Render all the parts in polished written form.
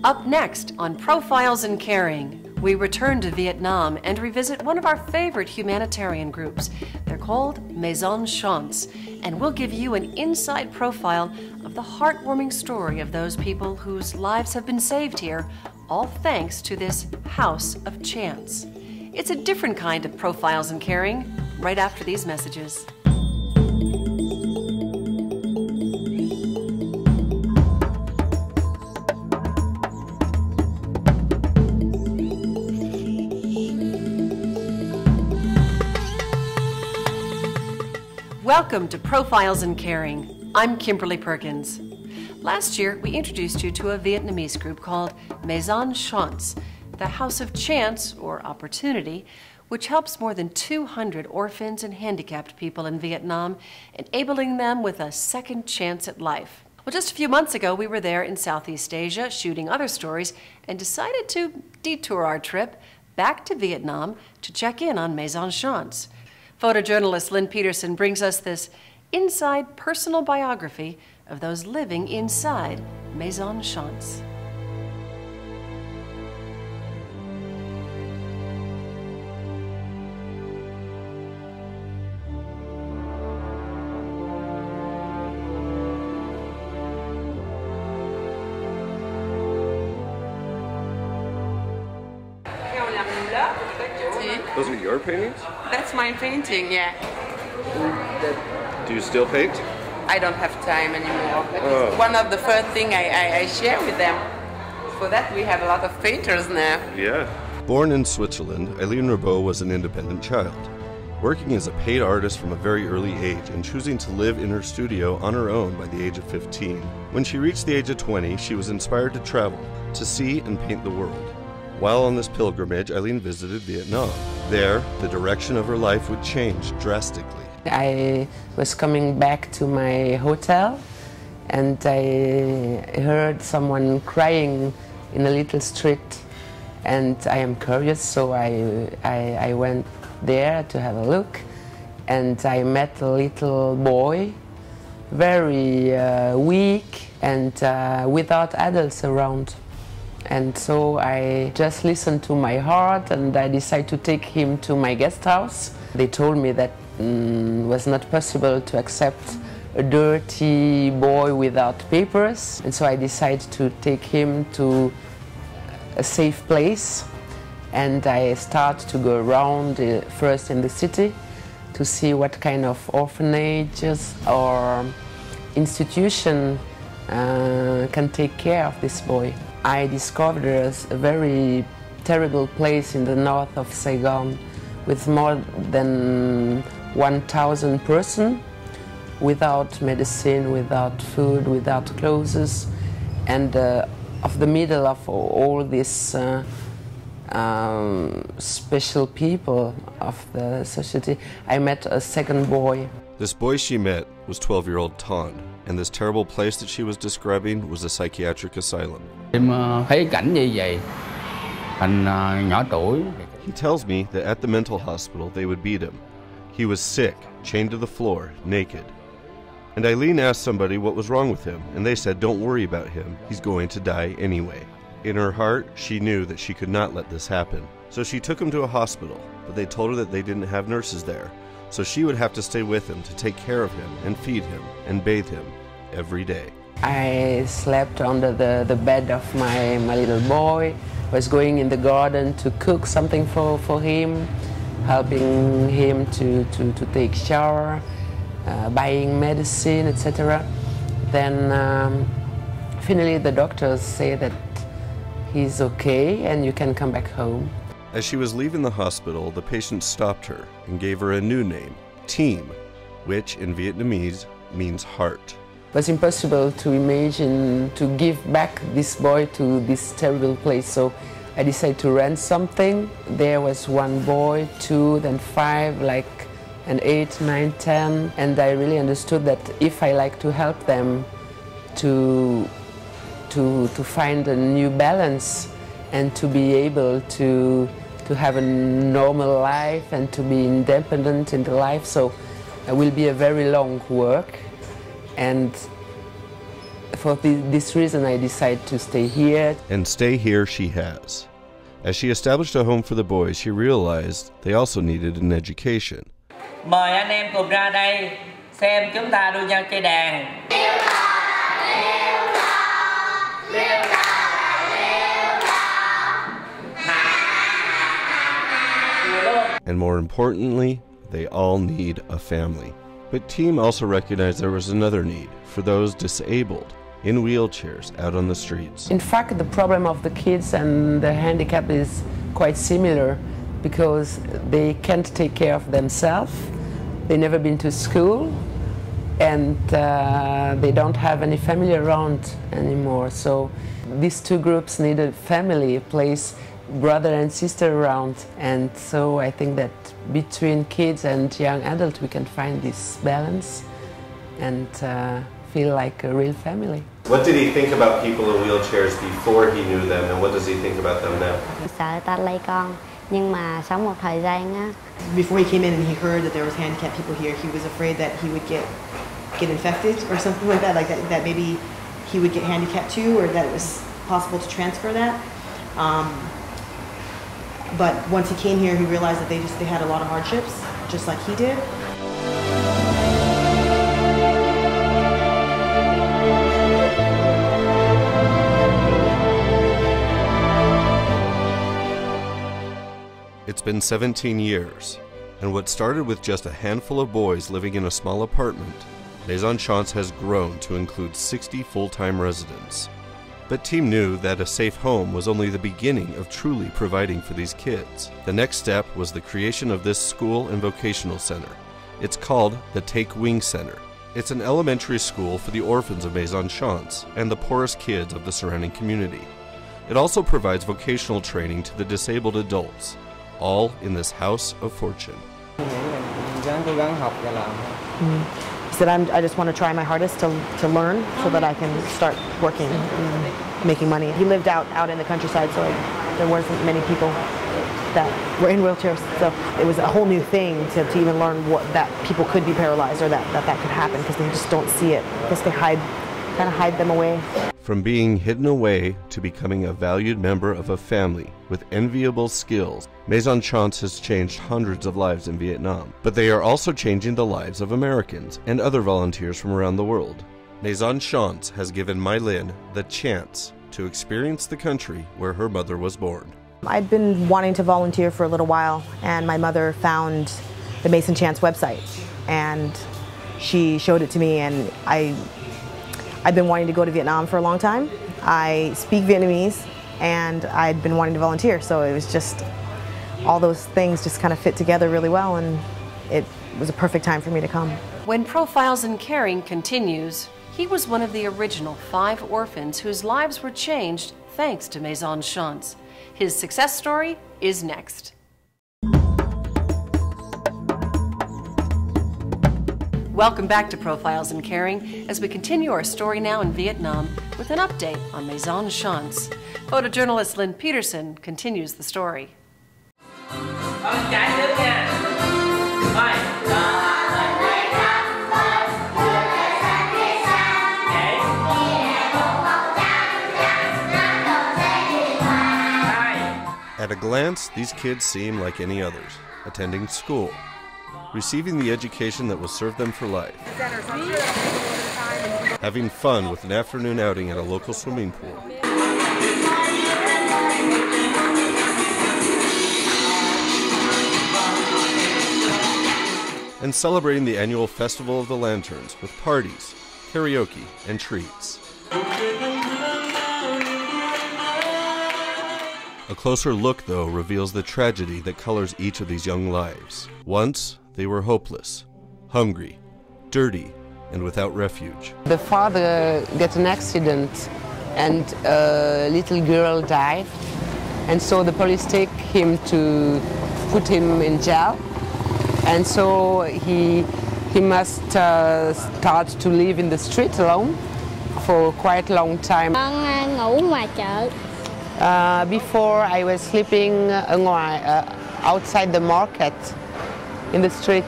Up next on Profiles in Caring, we return to Vietnam and revisit one of our favorite humanitarian groups. They're called Maison Chance, and we'll give you an inside profile of the heartwarming story of those people whose lives have been saved here, all thanks to this house of chance. It's a different kind of Profiles in Caring, right after these messages. Welcome to Profiles in Caring. I'm Kimberly Perkins. Last year, we introduced you to a Vietnamese group called Maison Chance, the House of Chance, or Opportunity, which helps more than 200 orphans and handicapped people in Vietnam, enabling them with a second chance at life. Well, just a few months ago, we were there in Southeast Asia shooting other stories and decided to detour our trip back to Vietnam to check in on Maison Chance. Photojournalist Lynn Peterson brings us this inside personal biography of those living inside Maison Chance. Those are your paintings? That's my painting, yeah. Do you still paint? I don't have time anymore. But it's one of the first things I share with them. For that we have a lot of painters now. Yeah. Born in Switzerland, Eileen Rabeau was an independent child, working as a paid artist from a very early age and choosing to live in her studio on her own by the age of 15. When she reached the age of 20, she was inspired to travel, to see and paint the world. While on this pilgrimage, Eileen visited Vietnam. There, the direction of her life would change drastically. I was coming back to my hotel and I heard someone crying in a little street, and I am curious, so I went there to have a look, and I met a little boy, very weak and without adults around. And so I just listened to my heart and I decided to take him to my guest house. They told me that it was not possible to accept a dirty boy without papers. And so I decided to take him to a safe place. And I started to go around first in the city to see what kind of orphanages or institution can take care of this boy. I discovered a very terrible place in the north of Saigon with more than 1,000 persons without medicine, without food, without clothes, and of the middle of all these special people of the society, I met a second boy. This boy she met was 12-year-old Ton, and this terrible place that she was describing was a psychiatric asylum. Thấy cảnh như vậy, anh nhỏ tuổi. He tells me that at the mental hospital they would beat him. He was sick, chained to the floor, naked. And Eileen asked somebody what was wrong with him, and they said, "Don't worry about him, he's going to die anyway." In her heart, she knew that she could not let this happen. So she took him to a hospital, but they told her that they didn't have nurses there. So she would have to stay with him to take care of him and feed him and bathe him every day. I slept under the bed of my little boy, was going in the garden to cook something for him, helping him to take shower, buying medicine, etc. Then finally the doctors say that he's okay and you can come back home. As she was leaving the hospital, the patient stopped her and gave her a new name, Team, which in Vietnamese means heart. It was impossible to imagine to give back this boy to this terrible place, so I decided to rent something. There was one boy, two, then five, like and 8, 9, 10, and I really understood that if I like to help them to find a new balance and to be able to have a normal life and to be independent in the life, so it will be a very long work. And for this reason I decided to stay here. And stay here she has. As she established a home for the boys, she realized they also needed an education. Mời anh em cùng ra đây xem chúng ta đua nhau chơi đàn. And more importantly, they all need a family. But Team also recognized there was another need for those disabled in wheelchairs out on the streets. In fact, the problem of the kids and the handicap is quite similar because they can't take care of themselves, they've never been to school, and they don't have any family around anymore. So these two groups need a family, a place, brother and sister around, and so I think that between kids and young adults we can find this balance and feel like a real family. What did he think about people in wheelchairs before he knew them, and what does he think about them now? Sợ ta lây con, nhưng mà sống một thời gian á. Before he came in and he heard that there was handicapped people here, he was afraid that he would get infected or something like that maybe he would get handicapped too, or that it was possible to transfer that. But once he came here, he realized that they had a lot of hardships, just like he did. It's been 17 years, and what started with just a handful of boys living in a small apartment, Maison Chance has grown to include 60 full-time residents. But Team knew that a safe home was only the beginning of truly providing for these kids. The next step was the creation of this school and vocational center. It's called the Take Wing Center. It's an elementary school for the orphans of Maison Chance and the poorest kids of the surrounding community. It also provides vocational training to the disabled adults, all in this house of fortune. He said, I just want to try my hardest to learn so that I can start working and making money. He lived out in the countryside, so there weren't many people that were in wheelchairs. So it was a whole new thing to even learn that people could be paralyzed or that could happen, because they just don't see it. I guess they kind of hide them away. From being hidden away to becoming a valued member of a family with enviable skills, Maison Chance has changed hundreds of lives in Vietnam. But they are also changing the lives of Americans and other volunteers from around the world. Maison Chance has given My Linh the chance to experience the country where her mother was born. I'd been wanting to volunteer for a little while, and my mother found the Maison Chance website, and she showed it to me, and I've been wanting to go to Vietnam for a long time. I speak Vietnamese, and I'd been wanting to volunteer, so it was just all those things just kind of fit together really well, and it was a perfect time for me to come. When Profiles in Caring continues, he was one of the original 5 orphans whose lives were changed thanks to Maison Chance. His success story is next. Welcome back to Profiles in Caring as we continue our story now in Vietnam with an update on Maison Chance. Photojournalist Lynn Peterson continues the story. At a glance, these kids seem like any others, attending school, receiving the education that will serve them for life, having fun with an afternoon outing at a local swimming pool, and celebrating the annual Festival of the Lanterns with parties, karaoke, and treats. A closer look, though, reveals the tragedy that colors each of these young lives. Once, they were hopeless, hungry, dirty, and without refuge. The father got an accident and a little girl died, and so the police take him to put him in jail, and so he must start to live in the street alone for quite a long time. Ngủ ngoài chợ. Before I was sleeping outside the market in the street,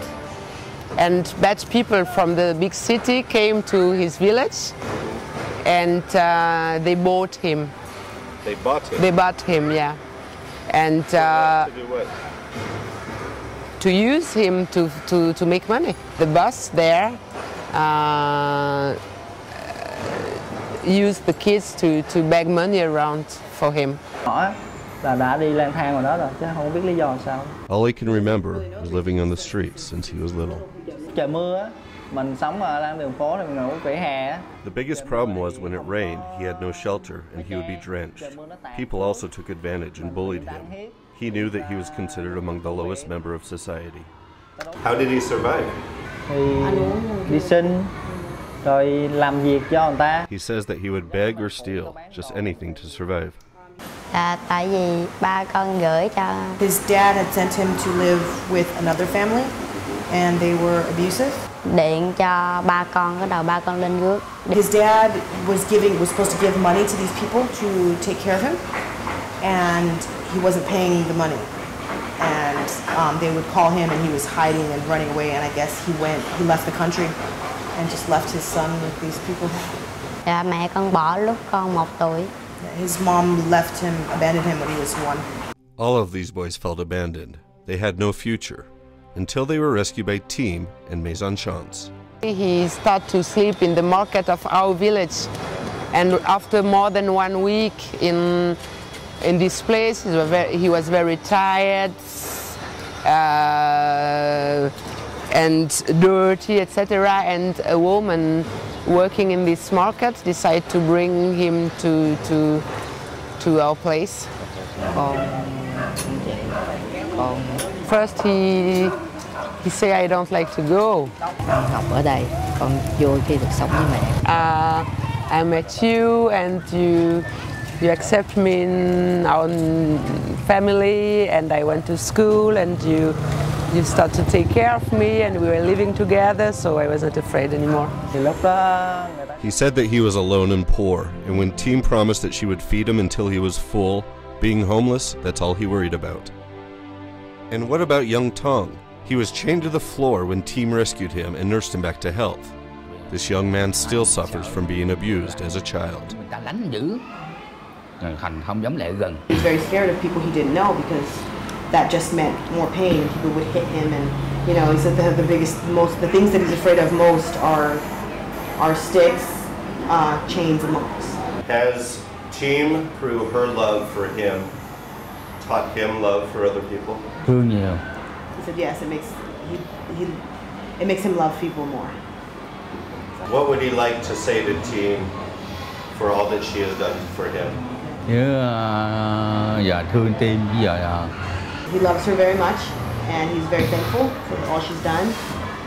and bad people from the big city came to his village and they bought him. They bought him? They bought him, yeah. And to do what? to use him to make money. The boss there used the kids to beg money around for him. Đã đi lang thang rồi đó rồi chứ không biết lý do làm sao. All he can remember was living on the streets since he was little. Trời mưa á, mình sống ở lang đường phố thì mình ngủ vỉa hè á. The biggest problem was when it rained, he had no shelter and he would be drenched. People also took advantage and bullied him. He knew that he was considered among the lowest member of society. How did he survive? Thì đi xin, rồi làm việc cho người ta. He says that he would beg or steal, just anything to survive. Tại vì ba con gửi cho. His dad had sent him to live with another family and they were abusive. Điện cho ba con, cái đầu ba con lên rước. His dad was supposed to give money to these people to take care of him, and he wasn't paying the money. And they would call him, and he was hiding and running away. And I guess he left the country, and just left his son with these people. Dạ, mẹ con bỏ lúc con 1 tuổi. His mom left him, abandoned him when he was 1. All of these boys felt abandoned. They had no future until they were rescued by Team and Maison Chance. He started to sleep in the market of our village, and after more than 1 week in this place, he was very tired and dirty, etc. And a woman working in this market decided to bring him to our place. First he said, I don't like to go. Học ở đây, con vui khi được sống với mẹ. I met you and you accept me in our family, and I went to school, and you started to take care of me, and we were living together, so I wasn't afraid anymore. He said that he was alone and poor, and when Team promised that she would feed him until he was full, being homeless, that's all he worried about. And what about young Tong? He was chained to the floor when Team rescued him and nursed him back to health. This young man still suffers from being abused as a child. He's very scared of people he didn't know because that just meant more pain. People would hit him, and he said the things that he's afraid of most are sticks, chains, and locks. Has Team, through her love for him, taught him love for other people? Thương nhiều. He said yes, it makes him love people more. What would he like to say to Team for all that she has done for him? Giờ thương Team giờ. He loves her very much, and he's very thankful for all she's done.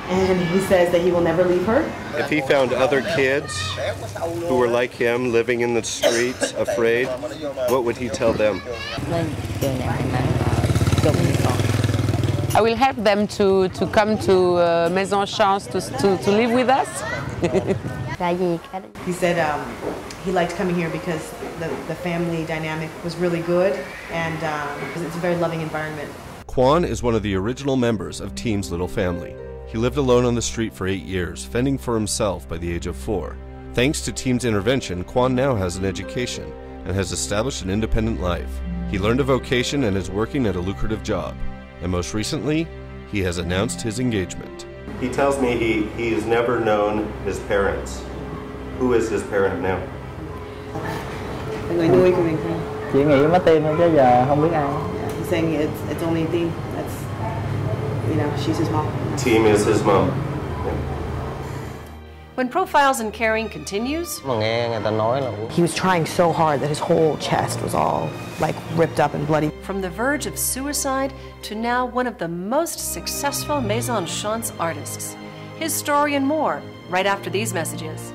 And he says that he will never leave her. If he found other kids who were like him, living in the streets, afraid, what would he tell them? I will help them to come to Maison Chance to live with us. He said he liked coming here because the family dynamic was really good, and because it's a very loving environment. Quan is one of the original members of Team's little family. He lived alone on the street for 8 years, fending for himself by the age of 4. Thanks to Team's intervention, Quan now has an education and has established an independent life. He learned a vocation and is working at a lucrative job. And most recently, he has announced his engagement. He tells me he has never known his parents. Who is his parent now? Người nuôi của mình thôi. Chỉ nghĩ mất Team thôi chứ giờ không biết ai. He's saying it's only Team. That's, she's his mom. Team is his mom. When Profiles in Caring continues, He was trying so hard that his whole chest was all ripped up and bloody. from the verge of suicide to now one of the most successful Maison Chance artists. His story and more, right after these messages.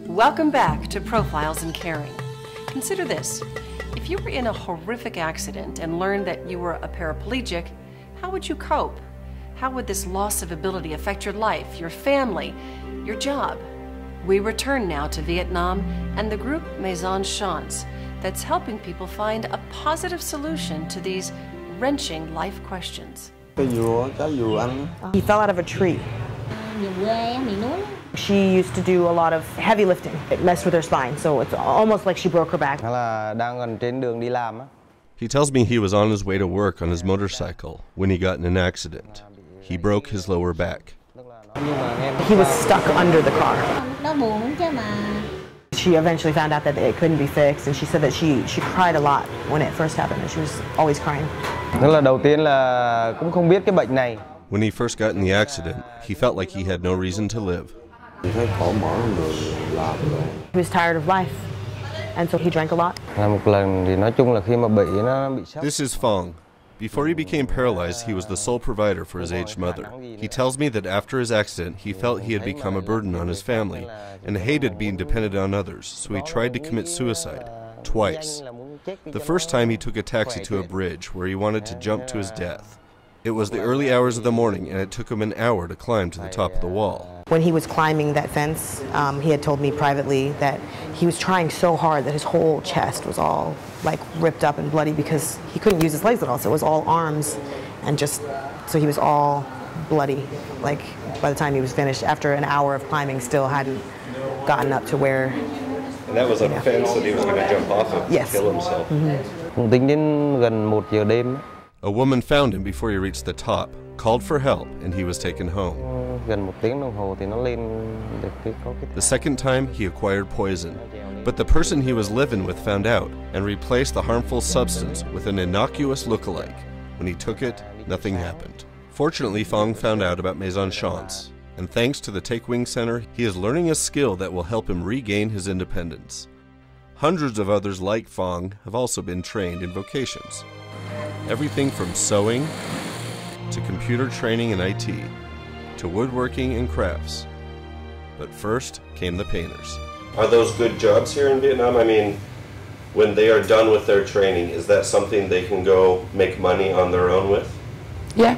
Welcome back to Profiles in Caring. Consider this. If you were in a horrific accident and learned that you were a paraplegic, how would you cope? How would this loss of ability affect your life, your family, your job? We return now to Vietnam and the group Maison Chance that's helping people find a positive solution to these wrenching life questions. He fell out of a tree. She used to do a lot of heavy lifting. It messed with her spine, so it's almost like she broke her back. He tells me he was on his way to work on his motorcycle when he got in an accident. He broke his lower back. He was stuck under the car. She eventually found out that it couldn't be fixed, and she said that she cried a lot when it first happened, and she was always crying. When he first got in the accident, he felt like he had no reason to live. He was tired of life, and so he drank a lot. This is Phong. Before he became paralyzed, he was the sole provider for his aged mother. He tells me that after his accident, he felt he had become a burden on his family and hated being dependent on others, so he tried to commit suicide twice. The first time he took a taxi to a bridge where he wanted to jump to his death. It was the early hours of the morning, and it took him an hour to climb to the top of the wall. When he was climbing that fence, he had told me privately that he was trying so hard that his whole chest was all like ripped up and bloody because he couldn't use his legs at all, so it was all arms and so he was all bloody. Like by the time he was finished, after an hour of climbing, still hadn't gotten up to where. And that was a fence that he was going to jump off of to kill himself. A woman found him before he reached the top, called for help, and he was taken home. The second time, he acquired poison, but the person he was living with found out and replaced the harmful substance with an innocuous look-alike. When he took it, nothing happened. Fortunately, Phong found out about Maison Chance, and thanks to the Take Wing Center, he is learning a skill that will help him regain his independence. Hundreds of others like Phong have also been trained in vocations. Everything from sewing, to computer training and IT, to woodworking and crafts. But first came the painters. Are those good jobs here in Vietnam? I mean, when they are done with their training, is that something they can go make money on their own with? Yeah.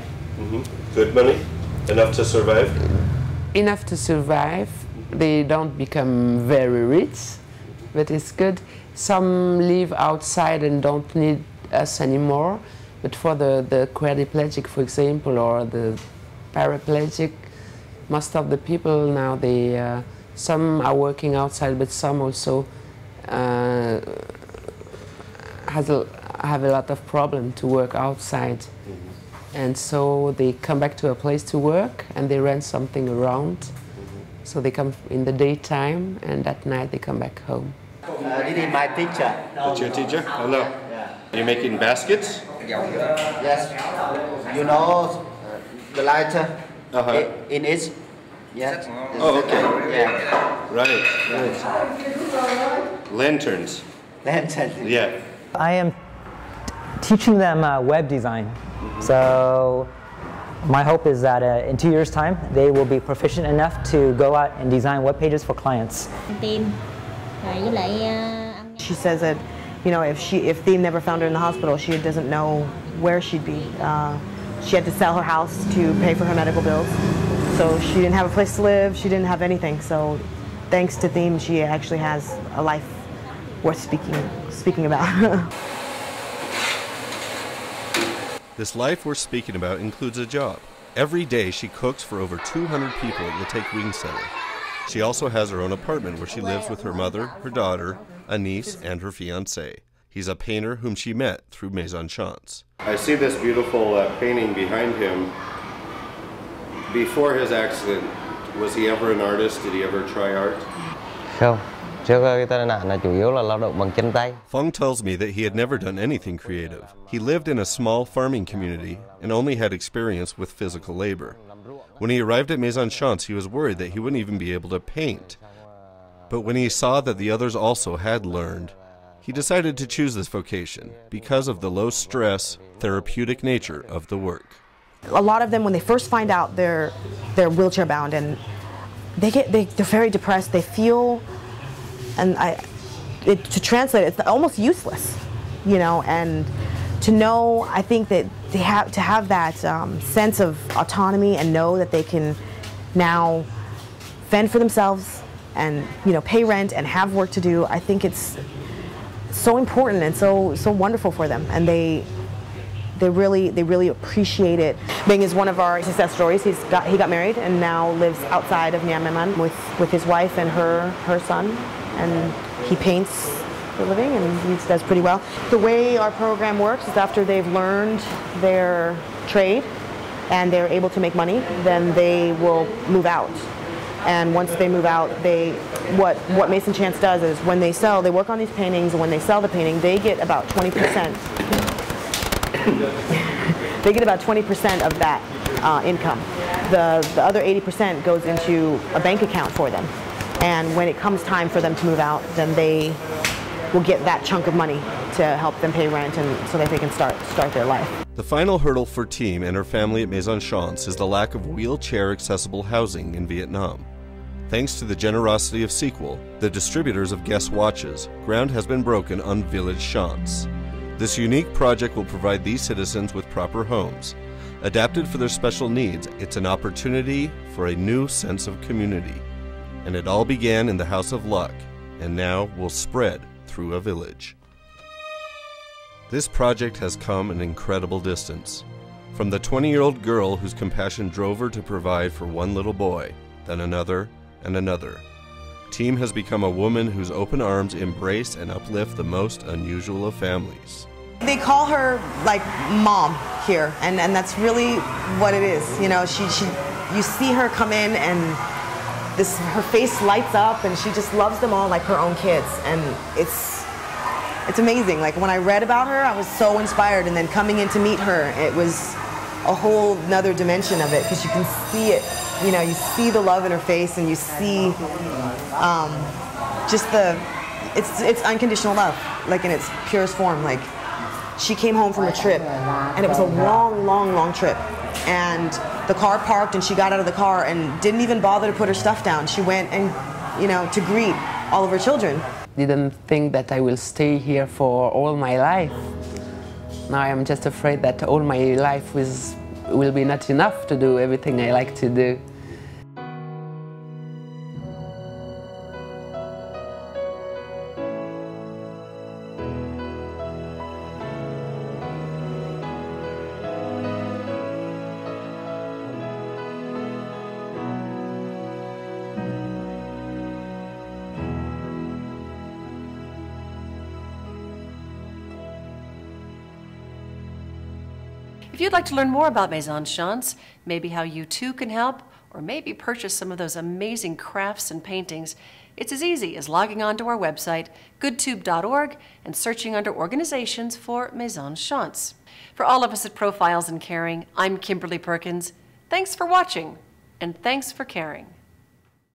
Good money? Enough to survive? Enough to survive. They don't become very rich, but it's good. Some live outside and don't need us anymore, but for the quadriplegic, for example, or the paraplegic, most of the people now, some are working outside, but some also have a lot of problem to work outside. And so they come back to a place to work and they rent something around. So they come in the daytime and at night they come back home. This is my teacher. That's your teacher? Hello. Are you making baskets? Yes. You know the lighter in it? Yes. Oh, okay. Yeah. Right. Lanterns. Lantern. Yeah. I am teaching them web design. So my hope is that in 2 years' time, they will be proficient enough to go out and design web pages for clients. She says that, you know, if Thiem never found her in the hospital, she doesn't know where she'd be. She had to sell her house to pay for her medical bills. So she didn't have a place to live, she didn't have anything. So thanks to Thiem, she actually has a life worth speaking about. This life we're speaking about includes a job. Every day she cooks for over 200 people at the Take Wing Center. She also has her own apartment where she lives with her mother, her daughter, a niece, and her fiancé. He's a painter whom she met through Maison Chance. I see this beautiful painting behind him. Before his accident, was he ever an artist? Did he ever try art? Không. Trước cái tai nạn là chủ yếu là lao động bằng chân tay. Phong tells me that he had never done anything creative. He lived in a small farming community and only had experience with physical labor. When he arrived at Maison Chance, he was worried that he wouldn't even be able to paint. But when he saw that the others also had learned, he decided to choose this vocation because of the low-stress, therapeutic nature of the work. A lot of them, when they first find out they're wheelchair-bound, and they're very depressed, they feel, and to translate it, it's almost useless, you know, and to know, I think that they have to have that sense of autonomy and know that they can now fend for themselves and, you know, pay rent and have work to do. I think it's so important and so wonderful for them, and they they really appreciate it. Bing is one of our success stories. He got married and now lives outside of Myanmar with his wife and her son, and he paints for a living and he does pretty well. The way our program works is after they've learned their trade and they're able to make money, then they will move out. And once they move out, what Maison Chance does is when they work on these paintings, and when they sell the painting, they get about 20%. They get about 20% of that income. The other 80% goes into a bank account for them. And when it comes time for them to move out, then they will get that chunk of money to help them pay rent and so that they can start their life. The final hurdle for Team and her family at Maison Chance is the lack of wheelchair-accessible housing in Vietnam. Thanks to the generosity of Sequel, the distributors of Guess watches, ground has been broken on Village Chance. This unique project will provide these citizens with proper homes. Adapted for their special needs, it's an opportunity for a new sense of community. And it all began in the House of Luck, and now will spread through a village. This project has come an incredible distance. From the 20-year-old girl whose compassion drove her to provide for one little boy, then another and another. Team has become a woman whose open arms embrace and uplift the most unusual of families. They call her like mom here, and that's really what it is. You know, you see her come in and her face lights up and she just loves them all like her own kids, and it's amazing. Like when I read about her, I was so inspired, and then coming in to meet her, it was a whole nother dimension of it, because you can see it. You know, you see the love in her face, and you see just it's unconditional love, like in its purest form. Like she came home from a trip, and it was a long trip, and the car parked, and she got out of the car and didn't even bother to put her stuff down. She went and, you know, to greet all of her children. Didn't think that I will stay here for all my life. Now I'm just afraid that all my life will be not enough to do everything I like to do. If you'd like to learn more about Maison Chance, maybe how you too can help, or maybe purchase some of those amazing crafts and paintings, it's as easy as logging on to our website, goodtube.org, and searching under organizations for Maison Chance. For all of us at Profiles in Caring, I'm Kimberly Perkins. Thanks for watching, and thanks for caring.